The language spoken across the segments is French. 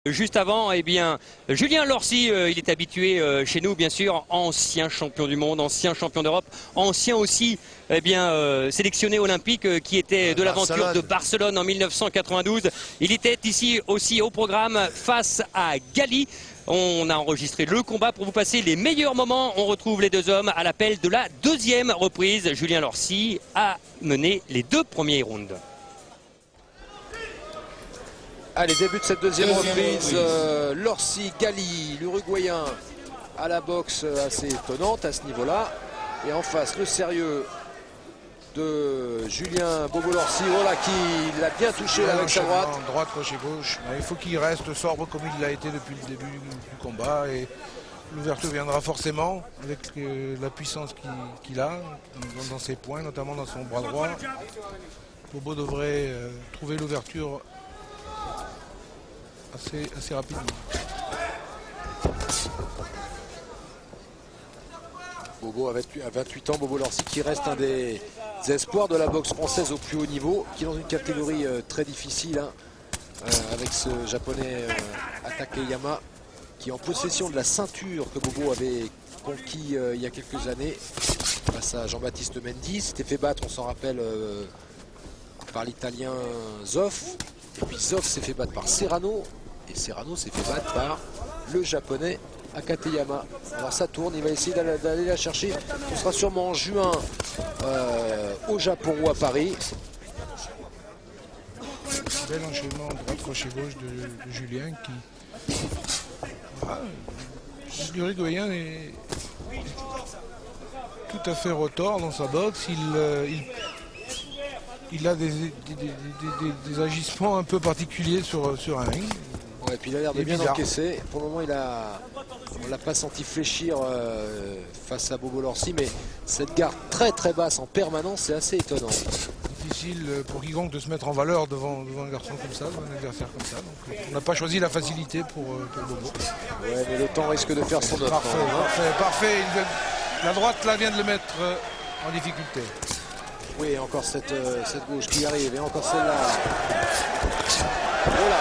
Juste avant, eh bien, Julien Lorcy, il est habitué chez nous, bien sûr, ancien champion du monde, ancien champion d'Europe, ancien aussi, eh bien, sélectionné olympique qui était de l'aventure de Barcelone en 1992. Il était ici aussi au programme face à Gali. On a enregistré le combat pour vous passer les meilleurs moments. On retrouve les deux hommes à l'appel de la deuxième reprise. Julien Lorcy a mené les deux premiers rounds. Allez, début de cette deuxième reprise, Lorcy, Gali, l'Uruguayen à la boxe assez étonnante à ce niveau-là. Et en face, le sérieux de Julien Bobo Lorcy, voilà, qui l'a bien touché là, avec sa droite. Droite, crochet gauche. Il faut qu'il reste sobre comme il l'a été depuis le début du combat. Et l'ouverture viendra forcément avec la puissance qu'il a dans ses poings, notamment dans son bras droit. Bobo devrait trouver l'ouverture assez rapidement. Bobo a 28 ans, Bobo Lorcy qui reste un des espoirs de la boxe française au plus haut niveau, qui est dans une catégorie très difficile, hein, avec ce japonais Takeyama, qui est en possession de la ceinture que Bobo avait conquis il y a quelques années face à Jean-Baptiste Mendy. S'était fait battre, on s'en rappelle, par l'italien Zoff. Et puis Zoff s'est fait battre par Serrano. Et Serrano s'est fait battre par le japonais Akateyama. Alors ça tourne, il va essayer d'aller la chercher. Ce sera sûrement en juin au Japon ou à Paris. Bel enchaînement droite crochet gauche de Julien qui... Voilà, l'Uruguayen est tout à fait retors dans sa boxe. Il a des agissements un peu particuliers sur un ring. Ouais, et puis il a l'air de bien encaisser. Pour le moment, on ne l'a pas senti fléchir face à Bobo Lorcy, mais cette garde très très basse en permanence, c'est assez étonnant. Difficile pour quiconque de se mettre en valeur devant un garçon comme ça, devant un adversaire comme ça. Donc, on n'a pas choisi la facilité pour Bobo. Ouais, mais le temps risque de faire son œuvre. Parfait. La droite là vient de le mettre en difficulté. Oui, encore cette gauche qui arrive, et encore celle-là. Voilà,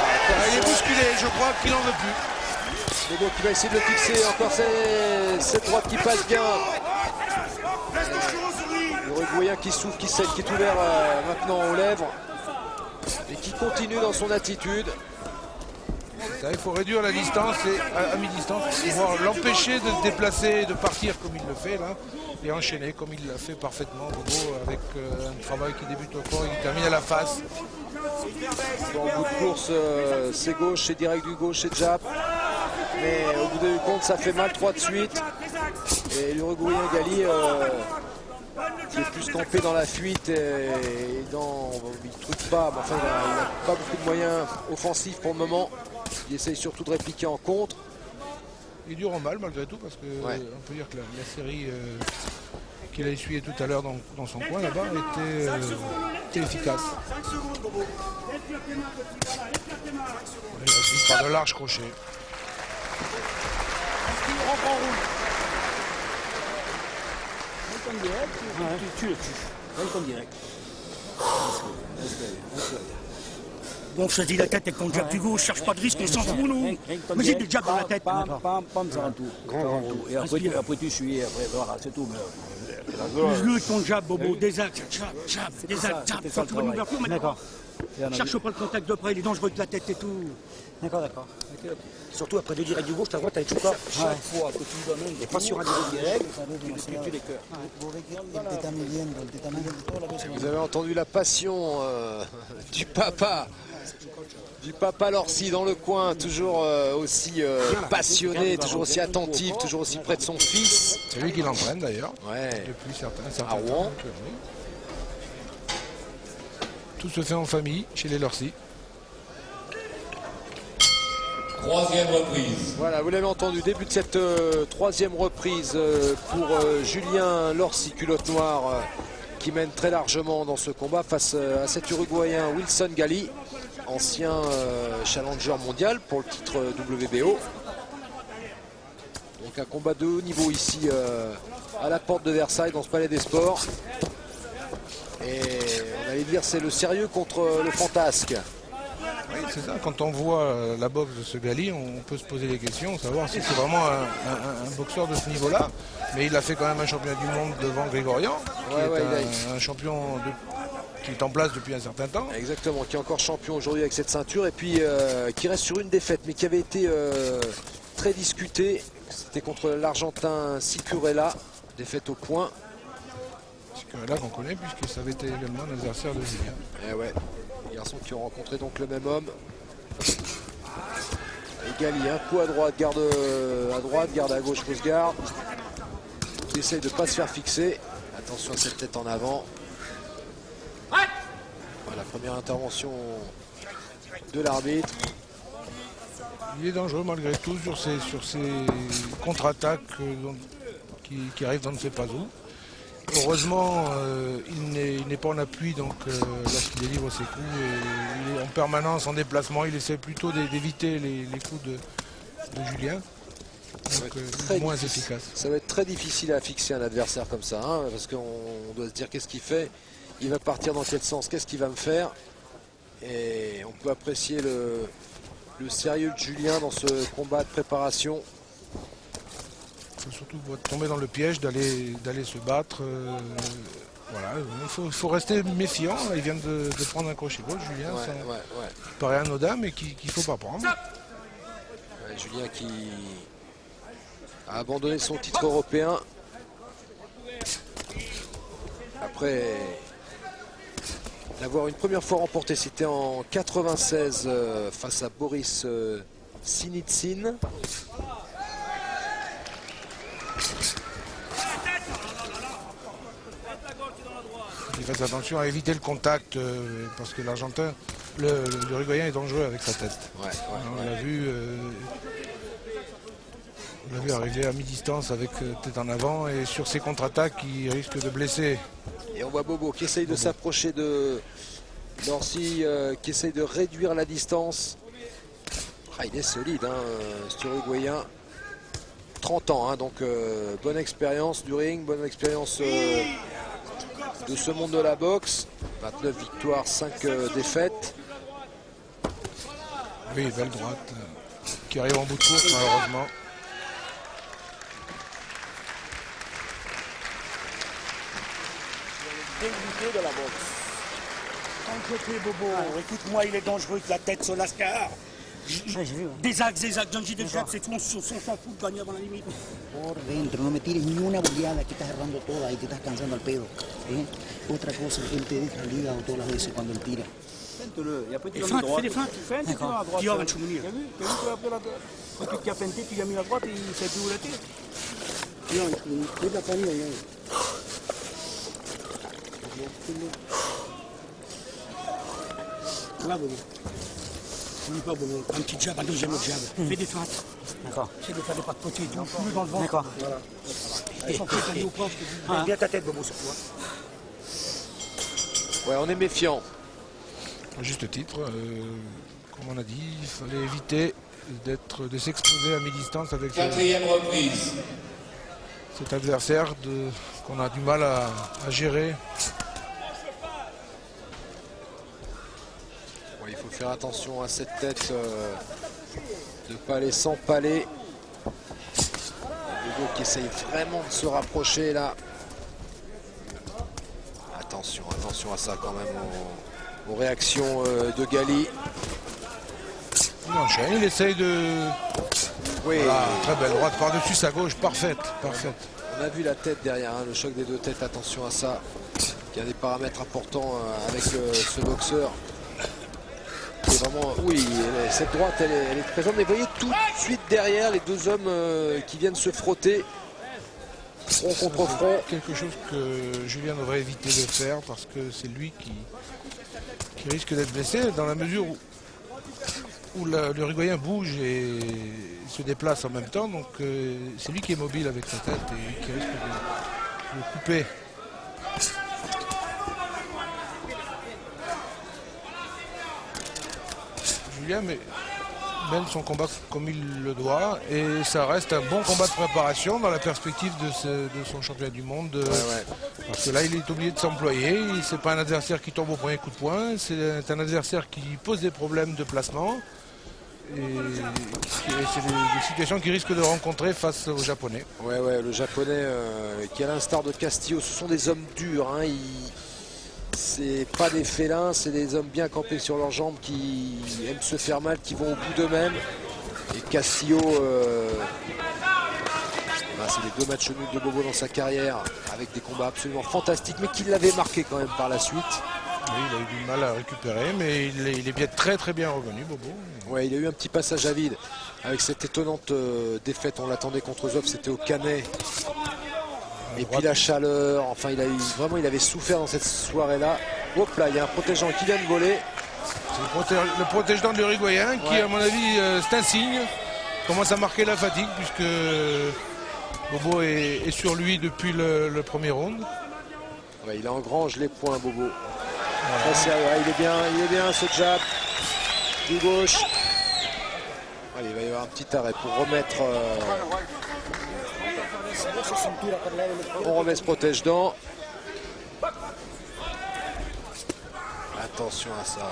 il est bousculé, je crois qu'il n'en veut plus. Bobo qui va essayer de le fixer, encore cette droite qui passe bien. L'Uruguayen qui souffle, qui saigne, qui est ouvert maintenant aux lèvres. Et qui continue dans son attitude. Ça, il faut réduire la distance à mi-distance pour pouvoir l'empêcher de se déplacer et de partir comme il le fait là. Et enchaîner comme il l'a fait parfaitement, Bobo, avec un travail qui débute au corps et qui termine à la face. En bout de course, c'est gauche, c'est direct du gauche, c'est jab. Mais au bout du compte, ça fait mal 3 de suite. Et l'Uruguayen Gali, qui est plus campé dans la fuite et il ne truque pas, mais enfin, il n'a pas beaucoup de moyens offensifs pour le moment. Il essaye surtout de répliquer en contre. Il dure en mal malgré tout parce que on peut dire que la série qu'il a essuyée tout à l'heure dans son coin là-bas était efficace. Il assiste par de larges crochets. Tu le tues. Welcome direct. Bon, choisis la tête et qu'on jab du gauche, cherche pas de risque, on s'en fout, nous. Mais j'ai des jabs dans la tête. Pam, ça rend tout. Et après tu suis, après, voilà, c'est tout. Use-le avec ton jab, Bobo. Des axes, jab, des axes, jab. Sans trouver l'ouverture, mais d'accord. Cherche pas le contact de près, il est dangereux de la tête et tout. D'accord. Surtout après des directs du gauche, ta droite avec tout ça. Chaque fois que tu lui donnes, il n'est pas sur un direct, tu les cœurs. Vous avez entendu la passion du papa Lorcy dans le coin, toujours aussi passionné, toujours aussi attentif, toujours aussi près de son fils. C'est lui qui l'entraîne d'ailleurs, depuis certains à Rouen. Tout se fait en famille chez les Lorcy. Troisième reprise. Voilà, vous l'avez entendu, début de cette troisième reprise pour Julien Lorcy, culotte noire, qui mène très largement dans ce combat face à cet Uruguayen Wilson Gali, ancien challenger mondial pour le titre WBO. Donc un combat de haut niveau ici à la porte de Versailles, dans ce palais des sports. Et on allait dire c'est le sérieux contre le fantasque. Oui, c'est ça. Quand on voit la boxe de ce Gali, on peut se poser des questions, savoir si c'est vraiment un boxeur de ce niveau-là. Mais il a fait quand même un champion du monde devant Grégorian, qui est un champion qui est en place depuis un certain temps. Exactement, qui est encore champion aujourd'hui avec cette ceinture et puis qui reste sur une défaite, mais qui avait été très discutée. C'était contre l'Argentin Sicurella, défaite au point. Sicurella qu'on connaît puisque ça avait été également l'adversaire de Julien. Et ouais, les garçons qui ont rencontré donc le même homme. Et Gali, un coup à droite, garde à gauche, pose garde. Il essaye de ne pas se faire fixer. Attention à cette tête en avant. Voilà, première intervention de l'arbitre. Il est dangereux malgré tout sur ces contre-attaques qui arrivent dans ne sait pas où. Heureusement, il n'est pas en appui donc lorsqu'il délivre ses coups. Et il est en permanence en déplacement. Il essaie plutôt d'éviter les coups de Julien. Donc moins efficace. Ça va être très difficile à fixer un adversaire comme ça, hein, parce qu'on doit se dire qu'est-ce qu'il fait. Il va partir dans quel sens, qu'est-ce qu'il va me faire. Et on peut apprécier le sérieux de Julien dans ce combat de préparation. Il faut surtout tomber dans le piège d'aller se battre. Voilà, il faut rester méfiant. Il vient de prendre un crochet gauche, Julien. Ça paraît anodin, mais qu'il ne faut pas prendre. Julien qui a abandonné son titre européen. Après l'avoir une première fois remporté, c'était en 96 face à Boris Sinitsyn. Il fasse attention à éviter le contact parce que l'Argentin, le Uruguayen est dangereux avec sa tête. On l'a vu. On l'a vu arriver à mi-distance avec tête en avant et sur ses contre-attaques il risque de blesser. Et on voit Bobo qui essaye de s'approcher de Lorsi, qui essaye de réduire la distance. Il est solide, hein, cet Uruguayen. 30 ans, hein, donc bonne expérience du ring, bonne expérience de ce monde de la boxe. 29 victoires, 5 défaites. Oui, belle droite qui arrive en bout de course malheureusement. De la boxe. Quand je fais Bobo, écoute-moi, il est dangereux avec la tête sur l'ascar. Des axes, Janji des axes, c'est tout, on s'en fout de gagner avant la limite. Por dentro, no me tires ni una boleada, que estás errando todas y te estás cansando al pedo. Otra cosa, él te deja el hígado todas las veces cuando él tira. Et feinte, fais des feintes, tu fais Qui va Choumouni. T'as vu quand tu as feinté, tu lui as mis la droite et il s'est plus où la tête. Non, il n'a pas mis, là, Bobo. On n'est pas Bobo. Un petit jab, un deuxième jab. Fais des feintes. D'accord. Fais des feintes, pas de côté, plus dans le ventre. D'accord. Voilà. Ils sont tous au proche. Bien ta tête, Bobo, sur toi. Ouais, on est méfiant. À juste titre, comme on a dit, il fallait éviter de s'exposer à mi-distance avec cet adversaire qu'on a du mal à gérer. Ouais, il faut faire attention à cette tête, de ne pas aller s'empaler. Hugo qui essaye vraiment de se rapprocher là. Attention à ça quand même aux réactions de Gali. Il enchaîne, il essaye de... Oui. Voilà, très belle droite par-dessus sa gauche, parfaite. On a vu la tête derrière, hein, le choc des deux têtes, attention à ça. Il y a des paramètres importants avec ce boxeur. C'est vraiment, oui, cette droite elle est présente, mais vous voyez tout de suite derrière les deux hommes qui viennent se frotter. Front contre front. Quelque chose que Julien devrait éviter de faire parce que c'est lui qui risque d'être blessé dans la mesure où l'Uruguayen bouge et se déplace en même temps. Donc c'est lui qui est mobile avec sa tête et qui risque de le couper. Julien mène son combat comme il le doit. Et ça reste un bon combat de préparation dans la perspective de son championnat du monde. Parce que là, il est obligé de s'employer. C'est pas un adversaire qui tombe au premier coup de poing. C'est un adversaire qui pose des problèmes de placement. Et c'est des situations qu'il risque de rencontrer face aux Japonais. Ouais, le Japonais qui, à l'instar de Castillo, ce sont des hommes durs. Hein. C'est pas des félins, c'est des hommes bien campés sur leurs jambes qui aiment se faire mal, qui vont au bout d'eux-mêmes. Et Castillo, c'est les 2 matchs nuls de Bobo dans sa carrière, avec des combats absolument fantastiques, mais qui l'avaient marqué quand même par la suite. Oui, il a eu du mal à récupérer, mais il est bien, très bien revenu, Bobo. Ouais, il a eu un petit passage à vide avec cette étonnante défaite. On l'attendait contre Zoff, c'était au Canet. Et puis la chaleur, enfin il avait souffert dans cette soirée-là. Hop là, il y a un protégeant qui vient de voler. C'est le protégeant de l'Uruguayen qui, à mon avis, c'est un signe. Commence à marquer la fatigue puisque Bobo est sur lui depuis le premier round. Ouais, il engrange les points, Bobo. Voilà. Il est bien ce jab du gauche. Allez, il va y avoir un petit arrêt pour remettre. On remet ce protège-dents. Attention à ça.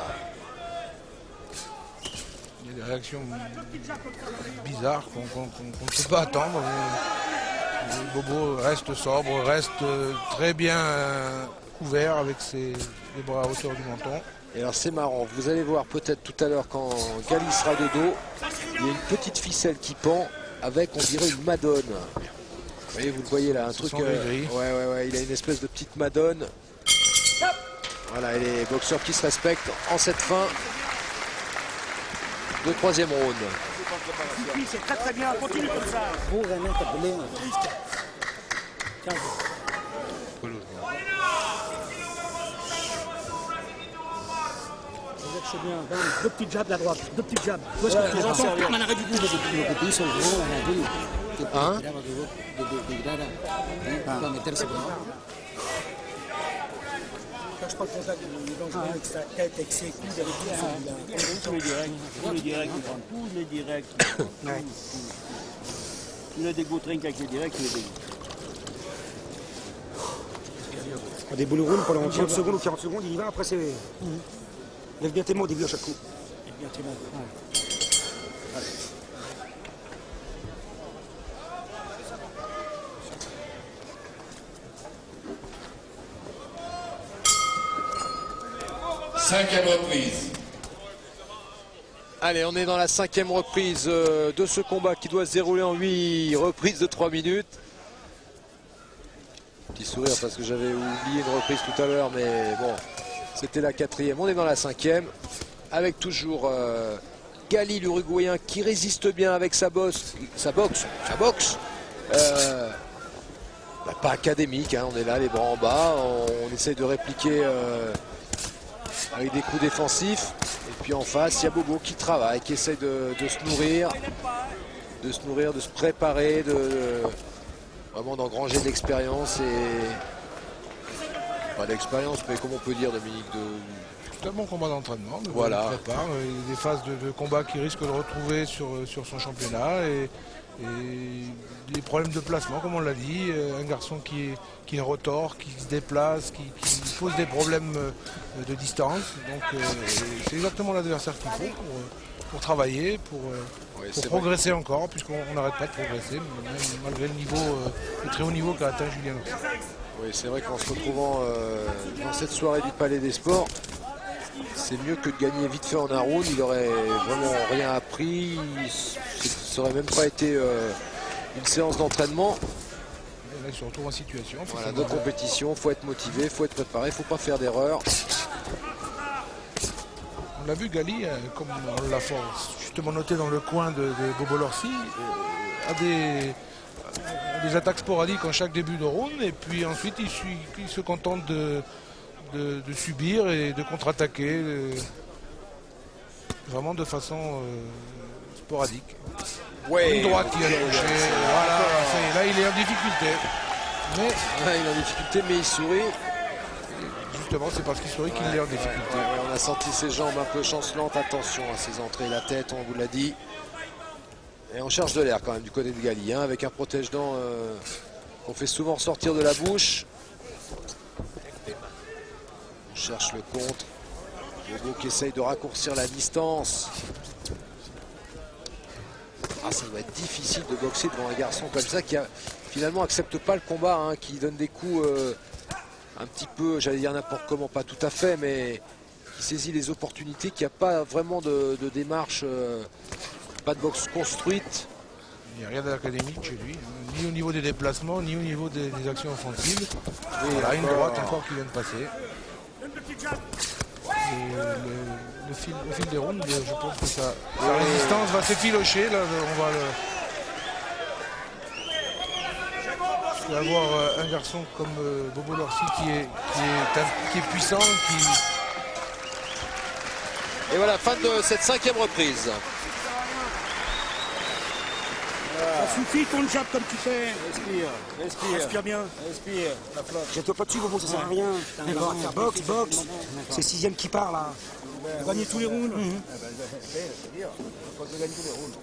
Il y a des réactions bizarres qu'on ne peut pas attendre. Bobo reste sobre, reste très bien couvert avec les bras à hauteur du menton. Et alors c'est marrant, vous allez voir peut-être tout à l'heure quand Gali sera de dos, il y a une petite ficelle qui pend avec, on dirait, une madone. Vous voyez, vous le voyez là, un truc. Ouais, il a une espèce de petite madone. Voilà, et les boxeurs qui se respectent en cette fin de 3e round. C'est très bien, continue comme ça. Bien. 2 petits jabs à droite, 2 petits jabs. Où est-ce que tu entends faire un arrêt du bout? Hein? Cache pas le contact, il est dangereux avec sa tête, avec ses coudes, avec tout. Tous les directs, tous les directs. Il a des go trinks avec les directs, il a des Des boules roules pendant 30 secondes ou 40 secondes, il y va, après c'est... Lève bien tes mains au début à chaque coup. Lève bien tes mains. Allez. Cinquième reprise. Allez, on est dans la 5e reprise de ce combat qui doit se dérouler en 8 reprises de 3 minutes. Petit sourire parce que j'avais oublié une reprise tout à l'heure, mais bon, c'était la 4e. On est dans la 5e avec toujours Gali, l'Uruguayen, qui résiste bien avec sa boxe. Pas académique, hein, on est là, les bras en bas, on essaye de répliquer avec des coups défensifs. Et puis en face, il y a Bobo qui travaille, qui essaye de se nourrir, de se préparer, vraiment d'engranger de l'expérience pas d'expérience, mais comment on peut dire, Dominique, C'est un bon combat d'entraînement. Voilà. Il prépare. Il y a des phases de combat qu'il risque de retrouver sur son championnat. Et les problèmes de placement, comme on l'a dit. Un garçon qui est retors, qui se déplace, qui pose des problèmes de distance. Donc c'est exactement l'adversaire qu'il faut pour travailler, pour progresser encore, puisqu'on n'arrête pas de progresser, même malgré le très haut niveau qu'a atteint Julien Lorcy. Oui, c'est vrai qu'en se retrouvant dans cette soirée du Palais des Sports, c'est mieux que de gagner vite fait en un round. Il n'aurait vraiment rien appris. Ça n'aurait même pas été une séance d'entraînement. Là, il se retrouve en situation. Voilà, de compétition, il faut être motivé, il faut être préparé, il ne faut pas faire d'erreur. On l'a vu, Gali, comme on l'a justement noté dans le coin de Bobo Lorcy, a des attaques sporadiques en chaque début de round, et puis ensuite il se contente de subir et de contre-attaquer vraiment de façon sporadique. Ouais, une droite qui a touché, voilà, là il est en difficulté. Il est en difficulté, mais il sourit. justement, c'est parce qu'historique qu'il est en difficulté. On a senti ses jambes un peu chancelantes. Attention à ses entrées, la tête, on vous l'a dit. Et on cherche de l'air quand même du côté de Gali, hein, avec un protège-dents qu'on fait souvent ressortir de la bouche. On cherche le contre. Bobo qui essaye de raccourcir la distance. Ah, ça doit être difficile de boxer devant un garçon comme ça qui finalement accepte pas le combat, hein, qui donne des coups un petit peu, j'allais dire n'importe comment, pas tout à fait, mais qui saisit les opportunités, qui n'a pas vraiment de démarche. Pas de boxe construite. Il n'y a rien d'académique chez lui, ni au niveau des déplacements, ni au niveau des actions offensives. Et voilà, une droite encore qui vient de passer. Et le fil des rounds, je pense que sa résistance va s'effilocher. Là, on va avoir un garçon comme Bobo Lorsi qui est puissant, Et voilà, fin de cette 5e reprise. Ça suffit ton jab comme tu fais. Respire. Respire bien. Respire. La flotte. Jette-toi pas dessus, Bobo, ça sert à rien. Boxe. C'est 6e qui part là. Tu gagnes tous les rounds. C'est bien. On peut gagner tous les rounds.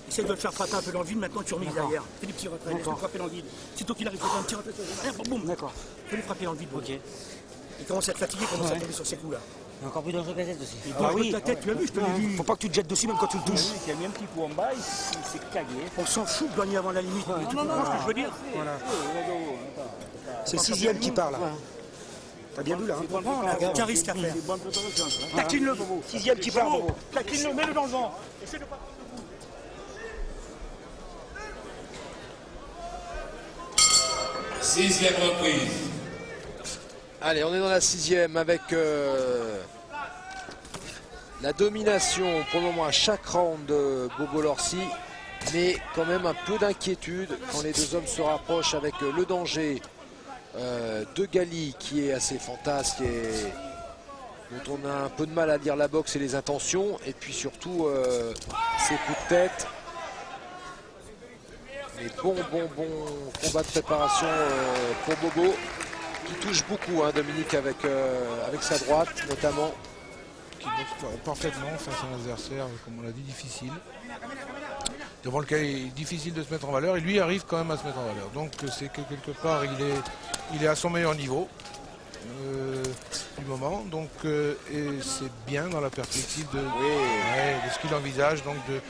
Essaye de le faire frapper un peu dans le vide, maintenant tu remises derrière. Fais des petits retraits, laisse-le frapper dans le vide. C'est toi qui l'arrive, fais un petit retrait derrière, boum. D'accord. Fais-le frapper dans le vide. Ok. Il commence à être fatigué, il commence à tomber sur ses coups là. Il y a encore plus dangereux que la tête aussi. Ah oui, ta tête, tu l'as vu, je te l'ai dit. Faut pas que tu te jettes dessus même quand tu le touches. Il a mis un petit coup en bas, il s'est cagué. On s'en fout de gagner avant la limite. Tu comprends ce que je veux dire? Voilà. C'est le 6e qui part là. T'as bien vu là, hein? Aucun risque à faire. Taquine-le, Bobo. 6e qui part, Bobo. Taquine-le, mets-le dans le vent. Essaie de pas. Sixième reprise. Allez, on est dans la 6e avec la domination pour le moment à chaque round de Bobo Lorsi, mais quand même un peu d'inquiétude quand les deux hommes se rapprochent avec le danger de Gali qui est assez fantasque et dont on a un peu de mal à lire la boxe et les intentions, et puis surtout ses coups de tête. Mais bon combat de préparation pour Bobo, qui touche beaucoup, hein, Dominique, avec sa droite notamment. qui boxe parfaitement face à un adversaire, comme on l'a dit, difficile. Devant lequel il est difficile de se mettre en valeur, et lui arrive quand même à se mettre en valeur. Donc c'est que quelque part il est à son meilleur niveau du moment. Donc et c'est bien dans la perspective de ce qu'il envisage, donc de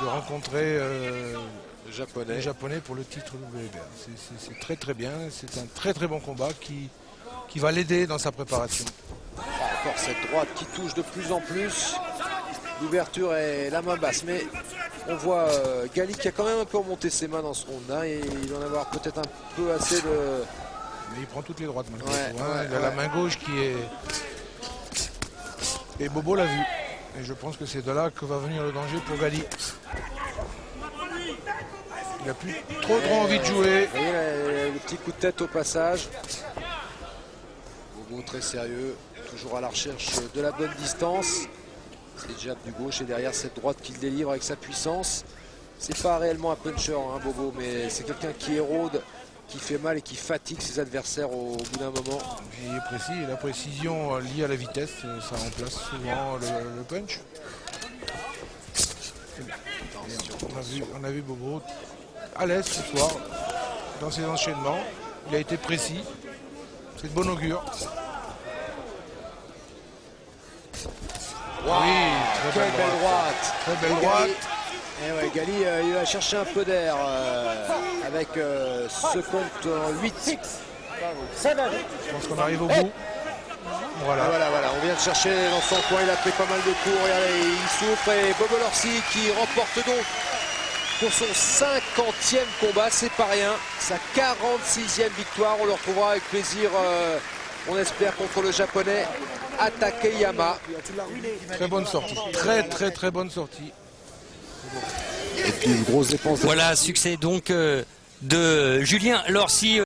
rencontrer les Japonais pour le titre WBA. C'est très très bien, c'est un très très bon combat qui va l'aider dans sa préparation. Encore cette droite qui touche de plus en plus. L'ouverture est la main basse, mais on voit Gali qui a quand même un peu remonté ses mains dans ce round, hein, et il va en avoir peut-être un peu assez de... Mais il prend toutes les droites malgré tout, hein. Il a la main gauche qui est... Et Bobo l'a vu. Et je pense que c'est de là que va venir le danger pour Gali. Il n'a plus trop envie de jouer. Vous voyez le petit coup de tête au passage. Bobo très sérieux, toujours à la recherche de la bonne distance. C'est le jab du gauche et derrière cette droite qu'il délivre avec sa puissance. C'est pas réellement un puncher, hein, Bobo, mais c'est quelqu'un qui érode, qui fait mal et qui fatigue ses adversaires au bout d'un moment. Il est précis, et la précision liée à la vitesse, ça remplace souvent le punch. On a vu Bobo à l'aise ce soir dans ses enchaînements. Il a été précis, c'est de bon augure. Wow, oui, quelle belle droite. Très belle droite. Et ouais, Gali, il va chercher un peu d'air avec ce compte en 8. Je pense qu'on arrive au bout. Voilà. Voilà, on vient de chercher dans son coin, il a pris pas mal de coups, regardez, il souffre, et Bobo Lorsi qui remporte donc pour son 50e combat, c'est pas rien, sa 46e victoire. On le retrouvera avec plaisir, on espère, contre le japonais Takeyama. Très bonne sortie, très bonne sortie. Et puis une grosse dépense. Voilà, succès donc de Julien Lorsi.